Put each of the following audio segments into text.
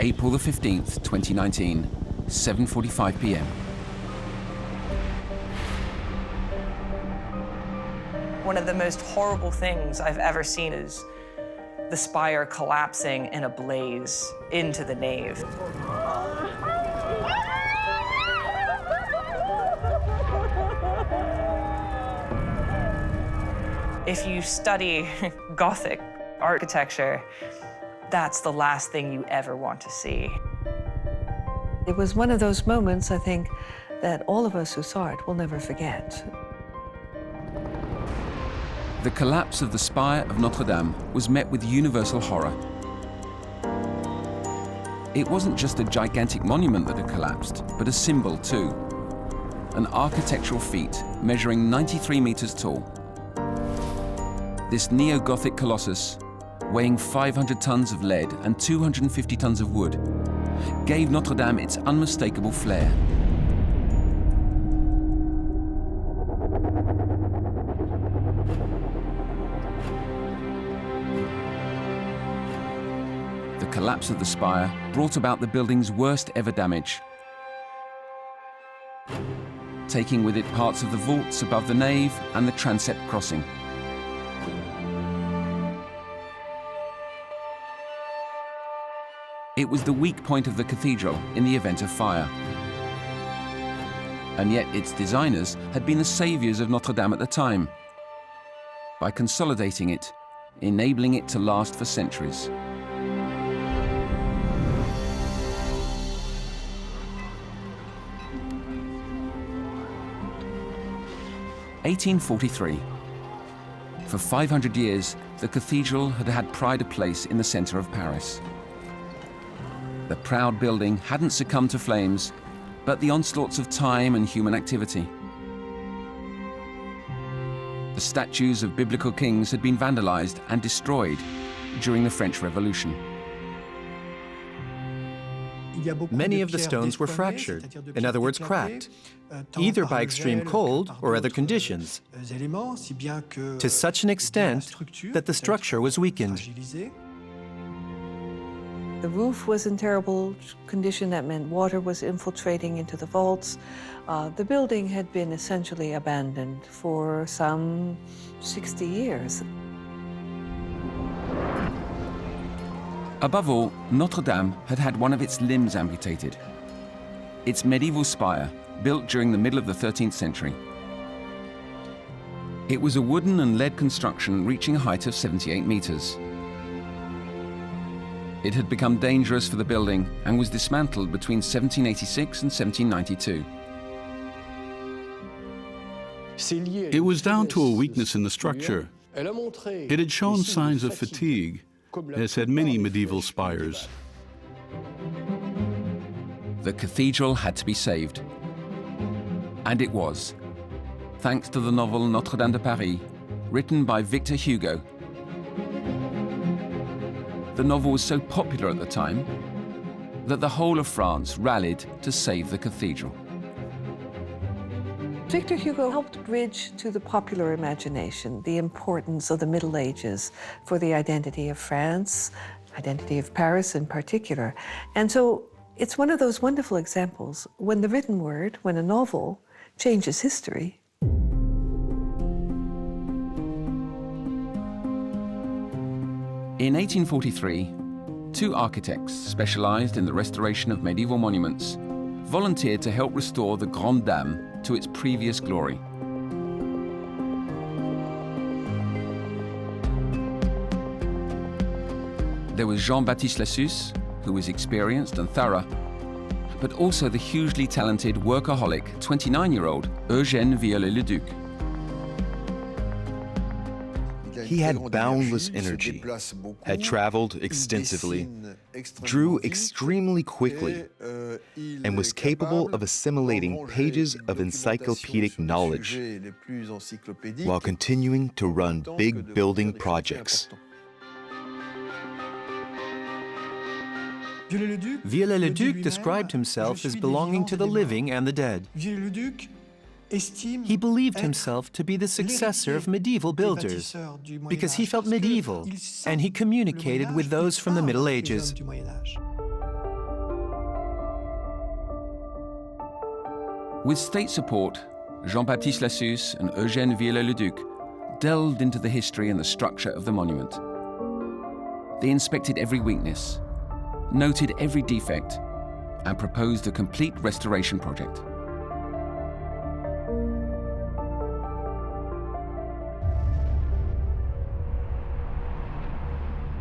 April the 15th, 2019, 7:45 p.m. One of the most horrible things I've ever seen is the spire collapsing in a blaze into the nave. If you study Gothic architecture, that's the last thing you ever want to see. It was one of those moments, I think, that all of us who saw it will never forget. The collapse of the spire of Notre-Dame was met with universal horror. It wasn't just a gigantic monument that had collapsed, but a symbol too. An architectural feat measuring 93 meters tall. This neo-Gothic colossus, weighing 500 tons of lead and 250 tons of wood, gave Notre-Dame its unmistakable flair. The collapse of the spire brought about the building's worst ever damage, taking with it parts of the vaults above the nave and the transept crossing. It was the weak point of the cathedral in the event of fire. And yet its designers had been the saviors of Notre-Dame at the time, by consolidating it, enabling it to last for centuries. (1843). For 500 years, the cathedral had had pride of place in the center of Paris. The proud building hadn't succumbed to flames, but the onslaughts of time and human activity. The statues of biblical kings had been vandalized and destroyed during the French Revolution. Many of the stones were fractured, in other words, cracked, either by extreme cold or other conditions, to such an extent that the structure was weakened. The roof was in terrible condition. That meant water was infiltrating into the vaults. The building had been essentially abandoned for some 60 years. Above all, Notre-Dame had had one of its limbs amputated. Its medieval spire, built during the middle of the 13th century. It was a wooden and lead construction reaching a height of 78 meters. It had become dangerous for the building and was dismantled between 1786 and 1792. It was down to a weakness in the structure. It had shown signs of fatigue, as had many medieval spires. The cathedral had to be saved. And it was, thanks to the novel Notre-Dame de Paris, written by Victor Hugo. The novel was so popular at the time that the whole of France rallied to save the cathedral. Victor Hugo helped bridge to the popular imagination the importance of the Middle Ages for the identity of France, identity of Paris in particular. And so it's one of those wonderful examples when the written word, when a novel changes history. In 1843, two architects specialized in the restoration of medieval monuments volunteered to help restore the Grande Dame to its previous glory. There was Jean-Baptiste Lassus, who was experienced and thorough, but also the hugely talented workaholic 29-year-old Eugène Viollet-Le-Duc. He had boundless energy, had traveled extensively, drew extremely quickly, and was capable of assimilating pages of encyclopedic knowledge while continuing to run big building projects. Viollet-Le-Duc described himself as belonging to the living and the dead. He believed himself to be the successor of medieval builders because he felt medieval and he communicated with those from the Middle Ages. With state support, Jean-Baptiste Lassus and Eugène Viollet-Le-Duc delved into the history and the structure of the monument. They inspected every weakness, noted every defect, and proposed a complete restoration project.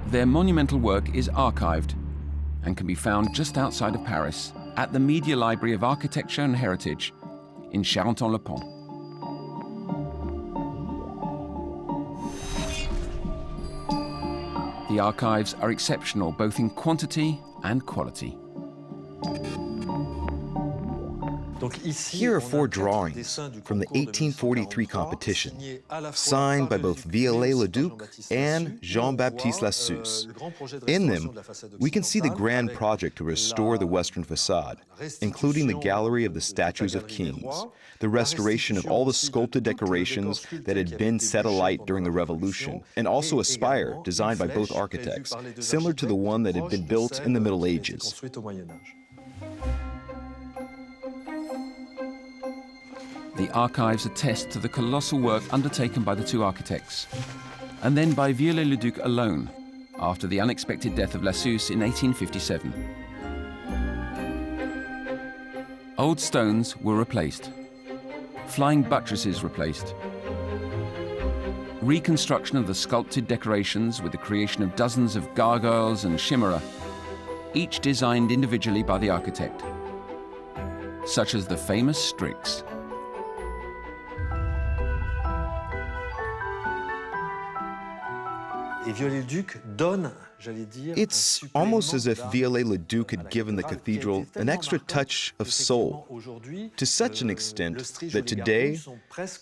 Their monumental work is archived and can be found just outside of Paris at the Media Library of Architecture and Heritage in Charenton-le-Pont. The archives are exceptional both in quantity and quality. Here are 4 drawings from the 1843 competition, signed by both Viollet-Le-Duc and Jean-Baptiste Lassus. In them, we can see the grand project to restore the western facade, including the gallery of the statues of kings, the restoration of all the sculpted decorations that had been set alight during the Revolution, and also a spire designed by both architects, similar to the one that had been built in the Middle Ages. The archives attest to the colossal work undertaken by the 2 architects, and then by Viollet-Le-Duc alone, after the unexpected death of Lassus in 1857. Old stones were replaced, flying buttresses replaced, reconstruction of the sculpted decorations with the creation of dozens of gargoyles and chimera, each designed individually by the architect, such as the famous Strix. It's almost as if Viollet-Le-Duc had given the cathedral an extra touch of soul, to such an extent that today,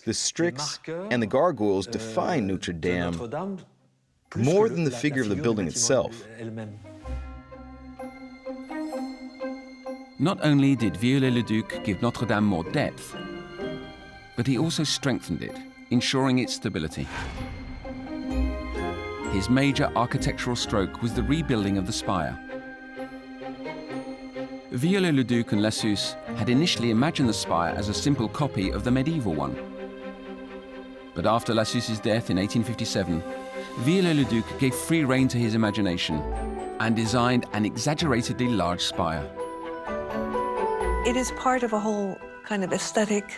the Strix and the gargoyles define Notre-Dame more than the figure of the building itself. Not only did Viollet-Le-Duc give Notre-Dame more depth, but he also strengthened it, ensuring its stability. His major architectural stroke was the rebuilding of the spire. Viollet-Le-Duc and Lassus had initially imagined the spire as a simple copy of the medieval one. But after Lassus's death in 1857, Viollet-Le-Duc gave free rein to his imagination and designed an exaggeratedly large spire. It is part of a whole kind of aesthetic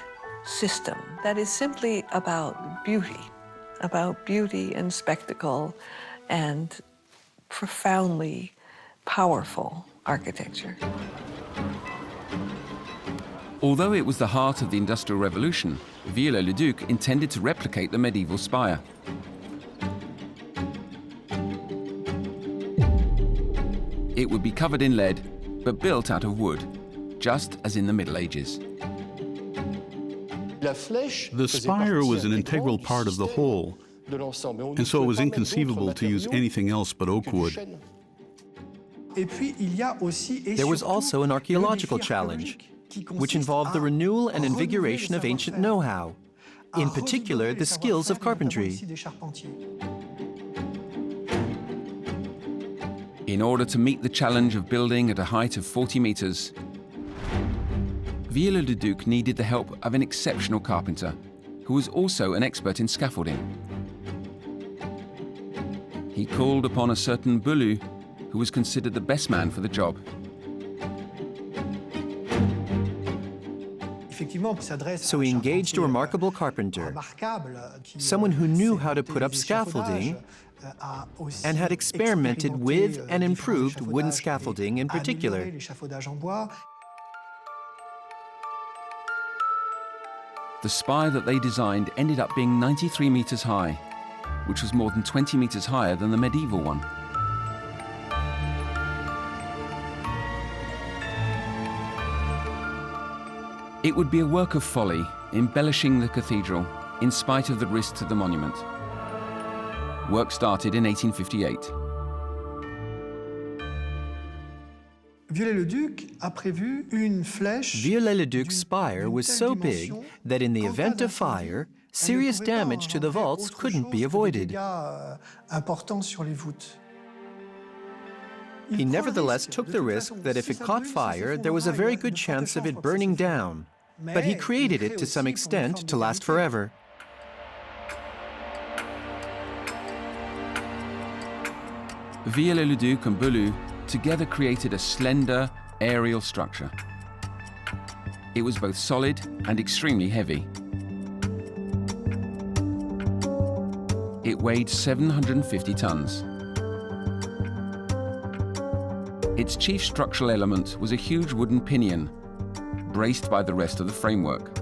system that is simply about beauty and spectacle and profoundly powerful architecture. Although it was the heart of the Industrial Revolution, Viollet-Le-Duc intended to replicate the medieval spire. It would be covered in lead, but built out of wood, just as in the Middle Ages. The spire was an integral part of the whole, and so it was inconceivable to use anything else but oak wood. There was also an archaeological challenge, which involved the renewal and invigoration of ancient know-how, in particular the skills of carpentry. In order to meet the challenge of building at a height of 40 meters, Viollet-Le-Duc needed the help of an exceptional carpenter, who was also an expert in scaffolding. He called upon a certain Boulou, who was considered the best man for the job. So he engaged a remarkable carpenter, someone who knew how to put up scaffolding and had experimented with and improved wooden scaffolding in particular. The spire that they designed ended up being 93 meters high, which was more than 20 meters higher than the medieval one. It would be a work of folly, embellishing the cathedral, in spite of the risk to the monument. Work started in 1858. Viollet-Le-Duc's spire was so big that in the event of fire, serious damage to the vaults couldn't be avoided. He nevertheless took the risk that if it caught fire, there was a very good chance of it burning down, but he created it to some extent to last forever. Viollet-Le-Duc and Beaulieu together created a slender, aerial structure. It was both solid and extremely heavy. It weighed 750 tons. Its chief structural element was a huge wooden pinion, braced by the rest of the framework.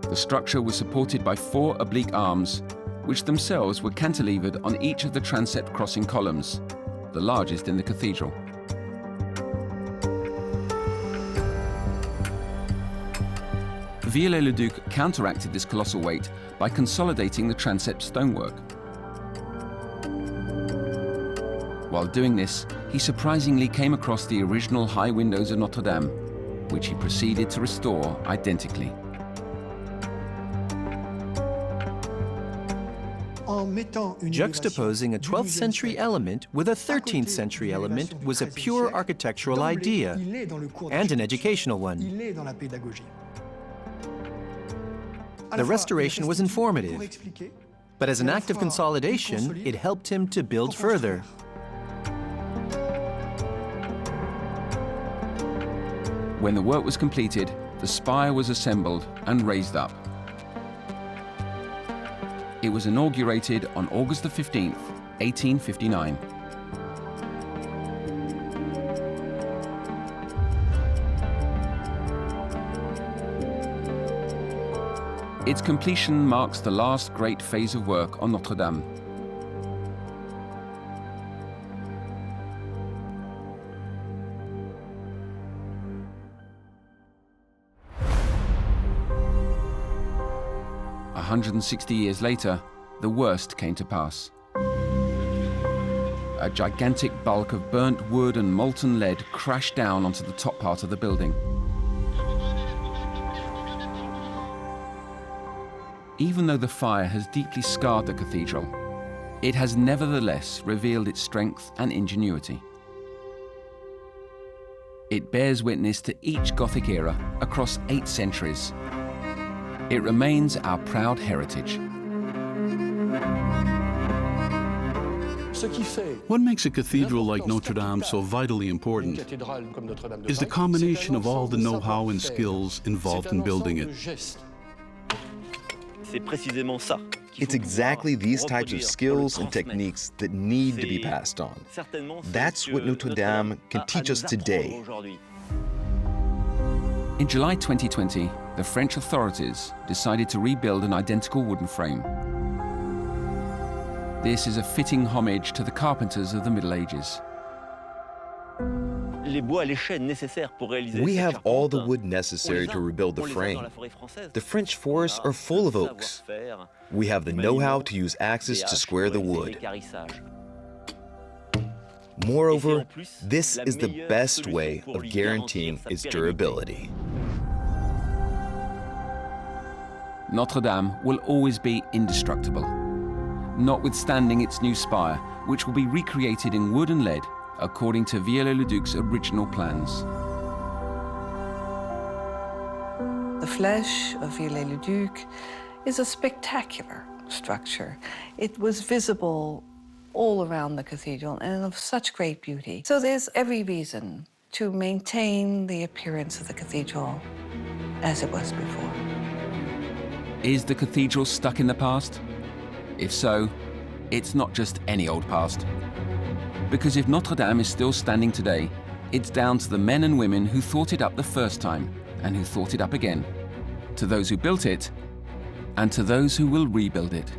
The structure was supported by 4 oblique arms, which themselves were cantilevered on each of the transept crossing columns, the largest in the cathedral. Viollet-Le-Duc counteracted this colossal weight by consolidating the transept stonework. While doing this, he surprisingly came across the original high windows of Notre-Dame, which he proceeded to restore identically. Juxtaposing a 12th century element with a 13th century element was a pure architectural idea and an educational one. The restoration was informative, but as an act of consolidation, it helped him to build further. When the work was completed, the spire was assembled and raised up. It was inaugurated on August the 15th, 1859. Its completion marks the last great phase of work on Notre-Dame. A 160 years later, the worst came to pass. A gigantic bulk of burnt wood and molten lead crashed down onto the top part of the building. Even though the fire has deeply scarred the cathedral, it has nevertheless revealed its strength and ingenuity. It bears witness to each Gothic era across 8 centuries. It remains our proud heritage. What makes a cathedral like Notre-Dame so vitally important is the combination of all the know-how and skills involved in building it. It's exactly these types of skills and techniques that need to be passed on. That's what Notre-Dame can teach us today. In July 2020, the French authorities decided to rebuild an identical wooden frame. This is a fitting homage to the carpenters of the Middle Ages. We have all the wood necessary to rebuild the frame. The French forests are full of oaks. We have the know-how to use axes to square the wood. Moreover, this is the best way of guaranteeing its durability. Notre-Dame will always be indestructible, notwithstanding its new spire, which will be recreated in wood and lead according to Viollet-Le-Duc's original plans. The Flèche of Viollet-Le-Duc is a spectacular structure. It was visible all around the cathedral and of such great beauty. So there's every reason to maintain the appearance of the cathedral as it was before. Is the cathedral stuck in the past? If so, it's not just any old past. Because if Notre-Dame is still standing today, it's down to the men and women who thought it up the first time and who thought it up again, to those who built it and to those who will rebuild it.